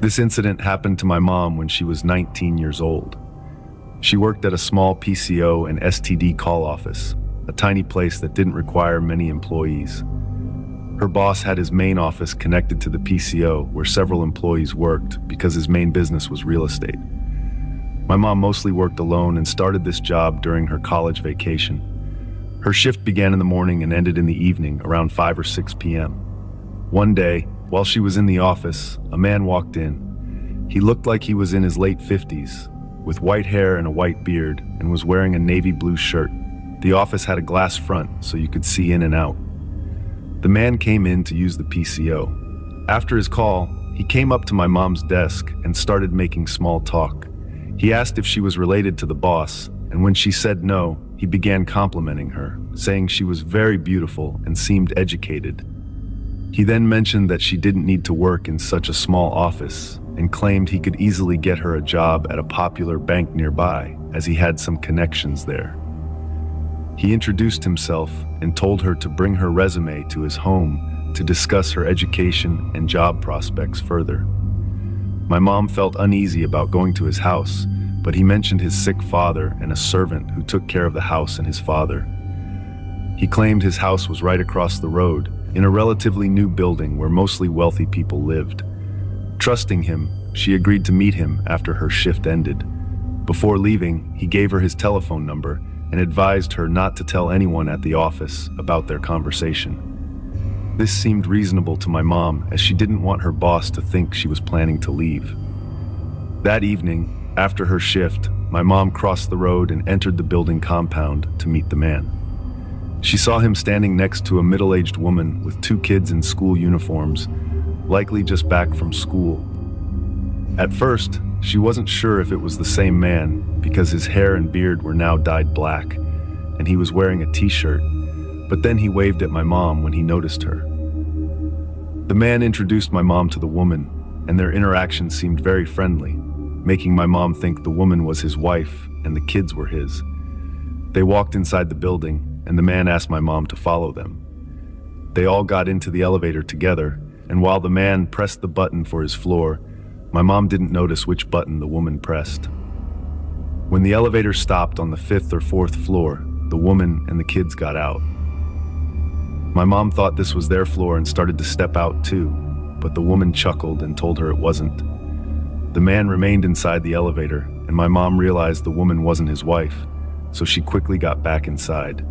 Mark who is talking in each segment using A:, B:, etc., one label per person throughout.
A: This incident happened to my mom when she was 19 years old. She worked at a small PCO and STD call office, a tiny place that didn't require many employees. Her boss had his main office connected to the PCO where several employees worked because his main business was real estate. My mom mostly worked alone and started this job during her college vacation. Her shift began in the morning and ended in the evening around 5 or 6 p.m. One day, while she was in the office, a man walked in. He looked like he was in his late 50s, with white hair and a white beard, and was wearing a navy blue shirt. The office had a glass front so you could see in and out. The man came in to use the PCO. After his call, he came up to my mom's desk and started making small talk. He asked if she was related to the boss, and when she said no, he began complimenting her, saying she was very beautiful and seemed educated. He then mentioned that she didn't need to work in such a small office and claimed he could easily get her a job at a popular bank nearby, as he had some connections there. He introduced himself and told her to bring her resume to his home to discuss her education and job prospects further. My mom felt uneasy about going to his house, but he mentioned his sick father and a servant who took care of the house and his father. He claimed his house was right across the road, in a relatively new building where mostly wealthy people lived. Trusting him, she agreed to meet him after her shift ended. Before leaving, he gave her his telephone number and advised her not to tell anyone at the office about their conversation. This seemed reasonable to my mom, as she didn't want her boss to think she was planning to leave. That evening, after her shift, my mom crossed the road and entered the building compound to meet the man. She saw him standing next to a middle-aged woman with 2 kids in school uniforms, likely just back from school. At first, she wasn't sure if it was the same man because his hair and beard were now dyed black, and he was wearing a t-shirt, but then he waved at my mom when he noticed her. The man introduced my mom to the woman, and their interaction seemed very friendly, making my mom think the woman was his wife and the kids were his. They walked inside the building, and the man asked my mom to follow them. They all got into the elevator together, and while the man pressed the button for his floor, my mom didn't notice which button the woman pressed. When the elevator stopped on the 5th or 4th floor, the woman and the kids got out. My mom thought this was their floor and started to step out too, but the woman chuckled and told her it wasn't. The man remained inside the elevator, and my mom realized the woman wasn't his wife, so she quickly got back inside.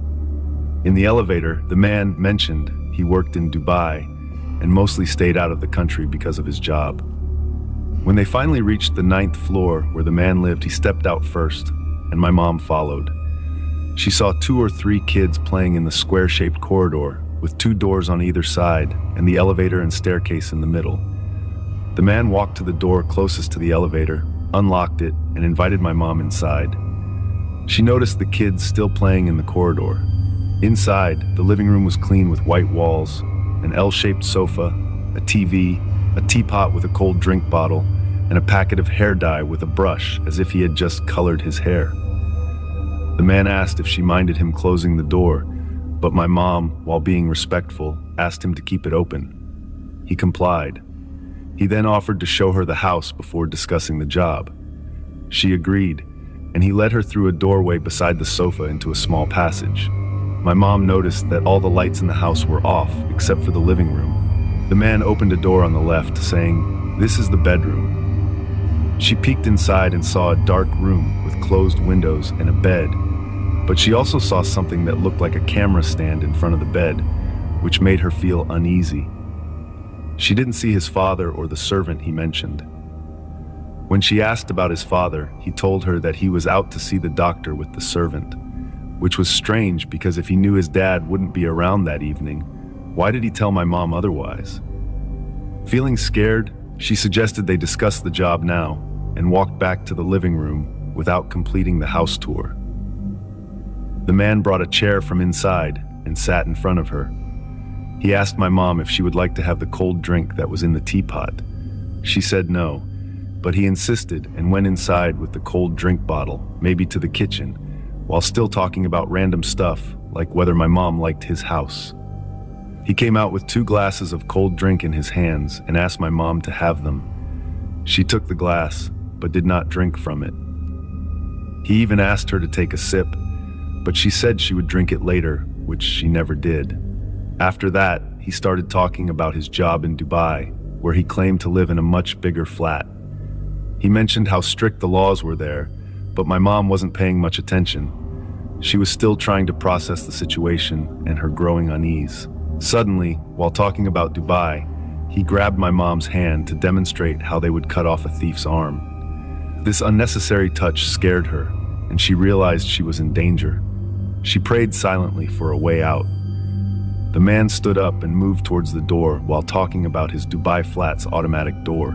A: In the elevator, the man mentioned he worked in Dubai and mostly stayed out of the country because of his job. When they finally reached the 9th floor where the man lived, he stepped out first, and my mom followed. She saw 2 or 3 kids playing in the square-shaped corridor with 2 doors on either side and the elevator and staircase in the middle. The man walked to the door closest to the elevator, unlocked it, and invited my mom inside. She noticed the kids still playing in the corridor. Inside, the living room was clean with white walls, an L-shaped sofa, a TV, a teapot with a cold drink bottle, and a packet of hair dye with a brush, as if he had just colored his hair. The man asked if she minded him closing the door, but my mom, while being respectful, asked him to keep it open. He complied. He then offered to show her the house before discussing the job. She agreed, and he led her through a doorway beside the sofa into a small passage. My mom noticed that all the lights in the house were off, except for the living room. The man opened a door on the left, saying, "This is the bedroom." She peeked inside and saw a dark room with closed windows and a bed, but she also saw something that looked like a camera stand in front of the bed, which made her feel uneasy. She didn't see his father or the servant he mentioned. When she asked about his father, he told her that he was out to see the doctor with the servant, which was strange because if he knew his dad wouldn't be around that evening, why did he tell my mom otherwise? Feeling scared, she suggested they discuss the job now and walked back to the living room without completing the house tour. The man brought a chair from inside and sat in front of her. He asked my mom if she would like to have the cold drink that was in the teapot. She said no, but he insisted and went inside with the cold drink bottle, maybe to the kitchen, while still talking about random stuff, like whether my mom liked his house. He came out with 2 glasses of cold drink in his hands and asked my mom to have them. She took the glass, but did not drink from it. He even asked her to take a sip, but she said she would drink it later, which she never did. After that, he started talking about his job in Dubai, where he claimed to live in a much bigger flat. He mentioned how strict the laws were there, but my mom wasn't paying much attention. She was still trying to process the situation and her growing unease. Suddenly, while talking about Dubai, he grabbed my mom's hand to demonstrate how they would cut off a thief's arm. This unnecessary touch scared her, and she realized she was in danger. She prayed silently for a way out. The man stood up and moved towards the door while talking about his Dubai flat's automatic door.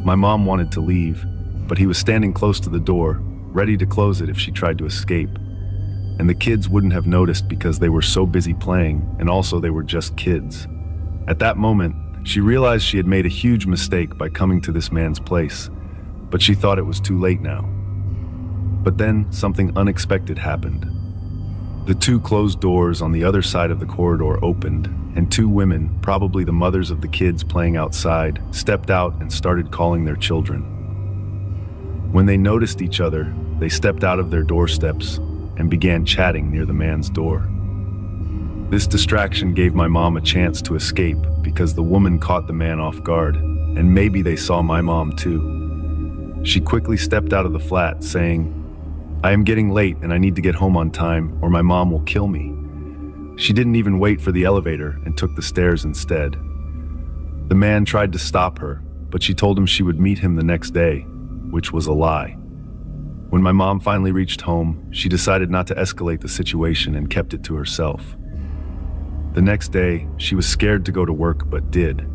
A: My mom wanted to leave, but he was standing close to the door, ready to close it if she tried to escape. And the kids wouldn't have noticed because they were so busy playing, and also they were just kids. At that moment, she realized she had made a huge mistake by coming to this man's place, but she thought it was too late now. But then something unexpected happened. The two closed doors on the other side of the corridor opened, and two women, probably the mothers of the kids playing outside, stepped out and started calling their children. When they noticed each other, they stepped out of their doorsteps and began chatting near the man's door. This distraction gave my mom a chance to escape because the woman caught the man off guard, and maybe they saw my mom too. She quickly stepped out of the flat, saying, "I am getting late and I need to get home on time or my mom will kill me." She didn't even wait for the elevator and took the stairs instead. The man tried to stop her, but she told him she would meet him the next day, which was a lie. When my mom finally reached home, she decided not to escalate the situation and kept it to herself. The next day, she was scared to go to work but did.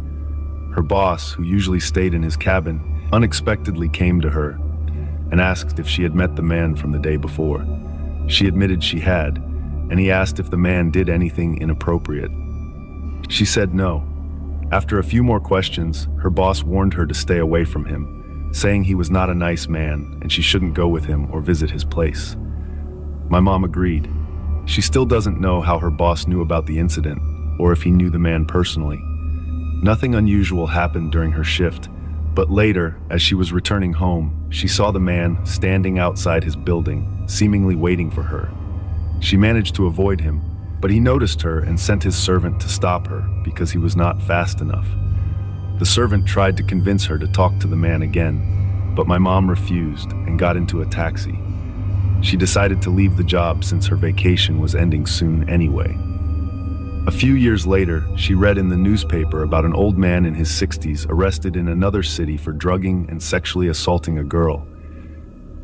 A: Her boss, who usually stayed in his cabin, unexpectedly came to her and asked if she had met the man from the day before. She admitted she had, and he asked if the man did anything inappropriate. She said no. After a few more questions, her boss warned her to stay away from him, saying he was not a nice man and she shouldn't go with him or visit his place. My mom agreed. She still doesn't know how her boss knew about the incident or if he knew the man personally. Nothing unusual happened during her shift, but later, as she was returning home, she saw the man standing outside his building, seemingly waiting for her. She managed to avoid him, but he noticed her and sent his servant to stop her because he was not fast enough. The servant tried to convince her to talk to the man again, but my mom refused and got into a taxi. She decided to leave the job since her vacation was ending soon anyway. A few years later, she read in the newspaper about an old man in his 60s arrested in another city for drugging and sexually assaulting a girl.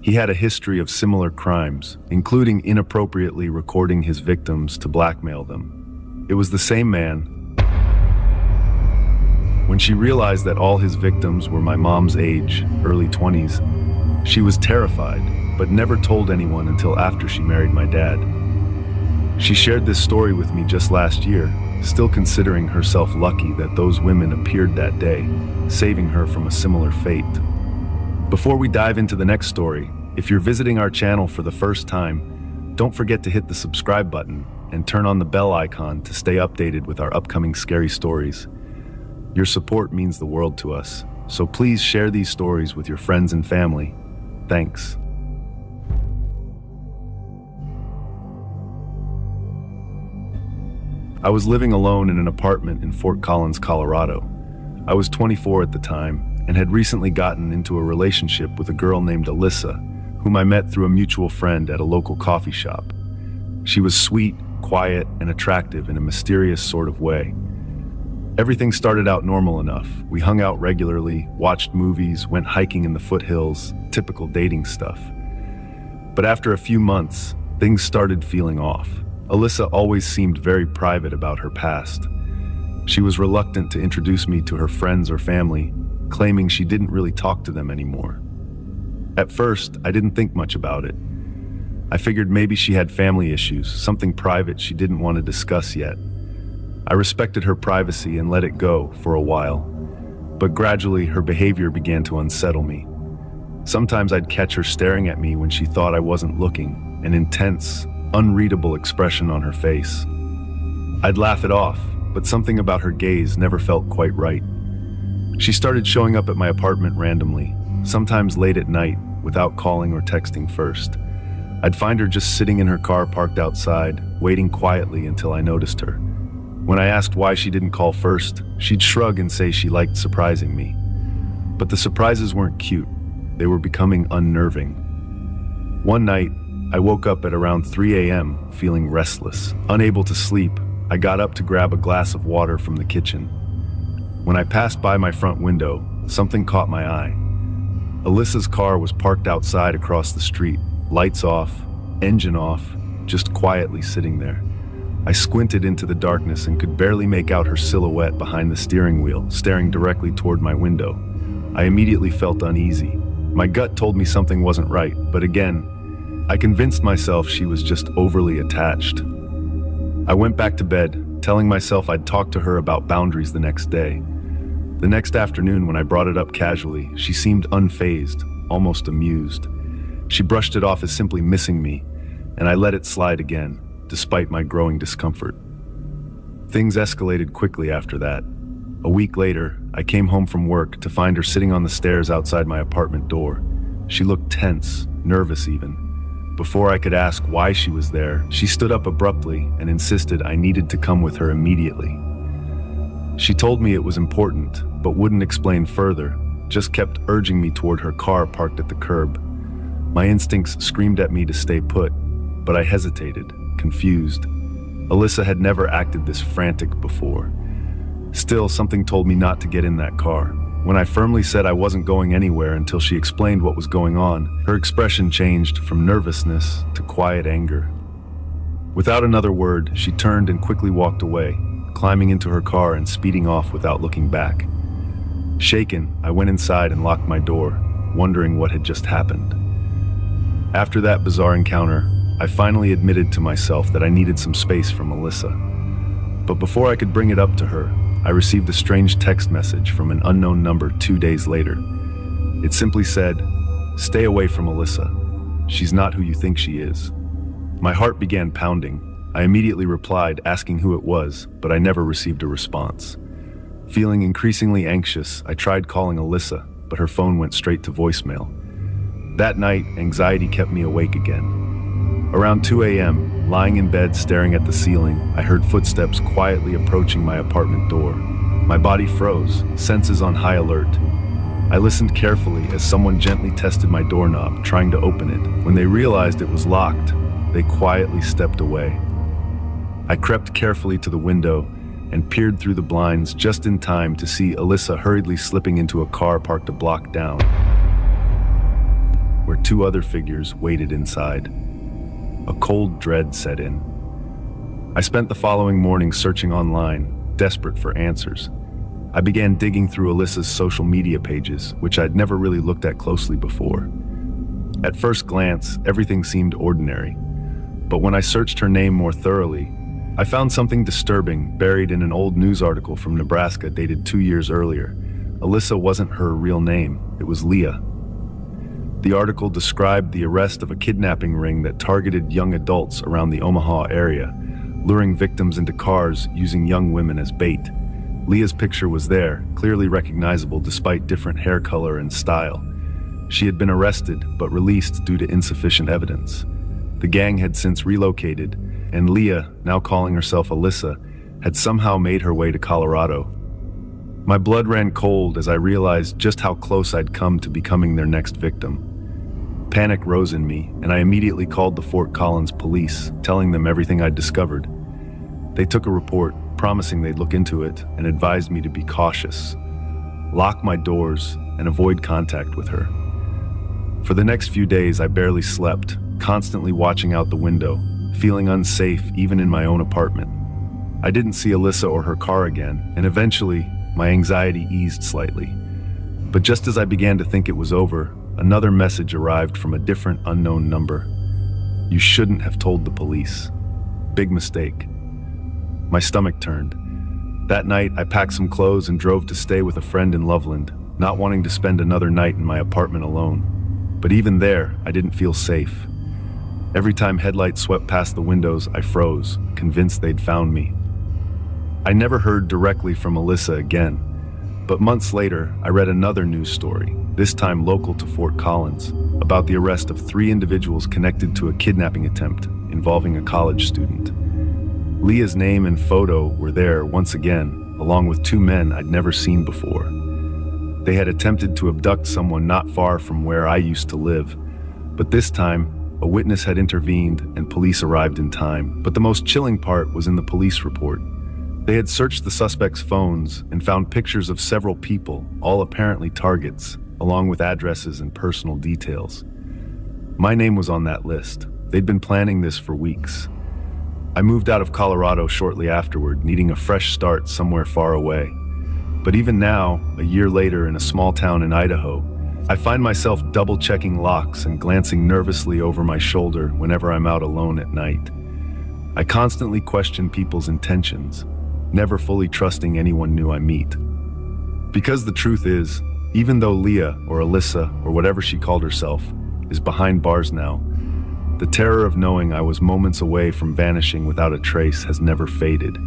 A: He had a history of similar crimes, including inappropriately recording his victims to blackmail them. It was the same man. When she realized that all his victims were my mom's age, early 20s, she was terrified, but never told anyone until after she married my dad. She shared this story with me just last year, still considering herself lucky that those women appeared that day, saving her from a similar fate. Before we dive into the next story, if you're visiting our channel for the first time, don't forget to hit the subscribe button and turn on the bell icon to stay updated with our upcoming scary stories. Your support means the world to us, so please share these stories with your friends and family. Thanks. I was living alone in an apartment in Fort Collins, Colorado. I was 24 at the time and had recently gotten into a relationship with a girl named Alyssa, whom I met through a mutual friend at a local coffee shop. She was sweet, quiet, and attractive in a mysterious sort of way. Everything started out normal enough. We hung out regularly, watched movies, went hiking in the foothills, typical dating stuff. But after a few months, things started feeling off. Alyssa always seemed very private about her past. She was reluctant to introduce me to her friends or family, claiming she didn't really talk to them anymore. At first, I didn't think much about it. I figured maybe she had family issues, something private she didn't want to discuss yet. I respected her privacy and let it go for a while, but gradually her behavior began to unsettle me. Sometimes I'd catch her staring at me when she thought I wasn't looking, an intense, unreadable expression on her face. I'd laugh it off, but something about her gaze never felt quite right. She started showing up at my apartment randomly, sometimes late at night, without calling or texting first. I'd find her just sitting in her car parked outside, waiting quietly until I noticed her. When I asked why she didn't call first, she'd shrug and say she liked surprising me. But the surprises weren't cute. They were becoming unnerving. One night, I woke up at around 3 a.m. feeling restless. Unable to sleep, I got up to grab a glass of water from the kitchen. When I passed by my front window, something caught my eye. Alyssa's car was parked outside across the street, lights off, engine off, just quietly sitting there. I squinted into the darkness and could barely make out her silhouette behind the steering wheel, staring directly toward my window. I immediately felt uneasy. My gut told me something wasn't right, but again, I convinced myself she was just overly attached. I went back to bed, telling myself I'd talk to her about boundaries the next day. The next afternoon, when I brought it up casually, she seemed unfazed, almost amused. She brushed it off as simply missing me, and I let it slide again, despite my growing discomfort. Things escalated quickly after that. A week later, I came home from work to find her sitting on the stairs outside my apartment door. She looked tense, nervous even. Before I could ask why she was there, she stood up abruptly and insisted I needed to come with her immediately. She told me it was important, but wouldn't explain further, just kept urging me toward her car parked at the curb. My instincts screamed at me to stay put, but I hesitated, confused. Alyssa had never acted this frantic before. Still, something told me not to get in that car. When I firmly said I wasn't going anywhere until she explained what was going on, her expression changed from nervousness to quiet anger. Without another word, she turned and quickly walked away, climbing into her car and speeding off without looking back. Shaken, I went inside and locked my door, wondering what had just happened. After that bizarre encounter, I finally admitted to myself that I needed some space from Alyssa. But before I could bring it up to her, I received a strange text message from an unknown number 2 days later. It simply said, "Stay away from Alyssa. She's not who you think she is." My heart began pounding. I immediately replied, asking who it was, but I never received a response. Feeling increasingly anxious, I tried calling Alyssa, but her phone went straight to voicemail. That night, anxiety kept me awake again. Around 2 a.m., lying in bed staring at the ceiling, I heard footsteps quietly approaching my apartment door. My body froze, senses on high alert. I listened carefully as someone gently tested my doorknob, trying to open it. When they realized it was locked, they quietly stepped away. I crept carefully to the window and peered through the blinds just in time to see Alyssa hurriedly slipping into a car parked a block down, where 2 other figures waited inside. A cold dread set in. I spent the following morning searching online, desperate for answers. I began digging through Alyssa's social media pages, which I'd never really looked at closely before. At first glance, everything seemed ordinary. But when I searched her name more thoroughly, I found something disturbing buried in an old news article from Nebraska dated 2 years earlier. Alyssa wasn't her real name, it was Leah. The article described the arrest of a kidnapping ring that targeted young adults around the Omaha area, luring victims into cars using young women as bait. Leah's picture was there, clearly recognizable despite different hair color and style. She had been arrested but released due to insufficient evidence. The gang had since relocated, and Leah, now calling herself Alyssa, had somehow made her way to Colorado. My blood ran cold as I realized just how close I'd come to becoming their next victim. Panic rose in me, and I immediately called the Fort Collins police, telling them everything I'd discovered. They took a report, promising they'd look into it, and advised me to be cautious, lock my doors, and avoid contact with her. For the next few days, I barely slept, constantly watching out the window, feeling unsafe even in my own apartment. I didn't see Alyssa or her car again, and eventually, my anxiety eased slightly. But just as I began to think it was over, another message arrived from a different unknown number. "You shouldn't have told the police. Big mistake." My stomach turned. That night, I packed some clothes and drove to stay with a friend in Loveland, not wanting to spend another night in my apartment alone. But even there, I didn't feel safe. Every time headlights swept past the windows, I froze, convinced they'd found me. I never heard directly from Alyssa again, But months later, I read another news story, this time local to Fort Collins, about the arrest of 3 individuals connected to a kidnapping attempt involving a college student. Leah's name and photo were there once again, along with 2 men I'd never seen before. They had attempted to abduct someone not far from where I used to live, but this time, a witness had intervened and police arrived in time. But the most chilling part was in the police report. They had searched the suspects' phones and found pictures of several people, all apparently targets, along with addresses and personal details. My name was on that list. They'd been planning this for weeks. I moved out of Colorado shortly afterward, needing a fresh start somewhere far away. But even now, a year later in a small town in Idaho, I find myself double-checking locks and glancing nervously over my shoulder whenever I'm out alone at night. I constantly question people's intentions, never fully trusting anyone new I meet. Because the truth is, even though Leah, or Alyssa, or whatever she called herself, is behind bars now, the terror of knowing I was moments away from vanishing without a trace has never faded.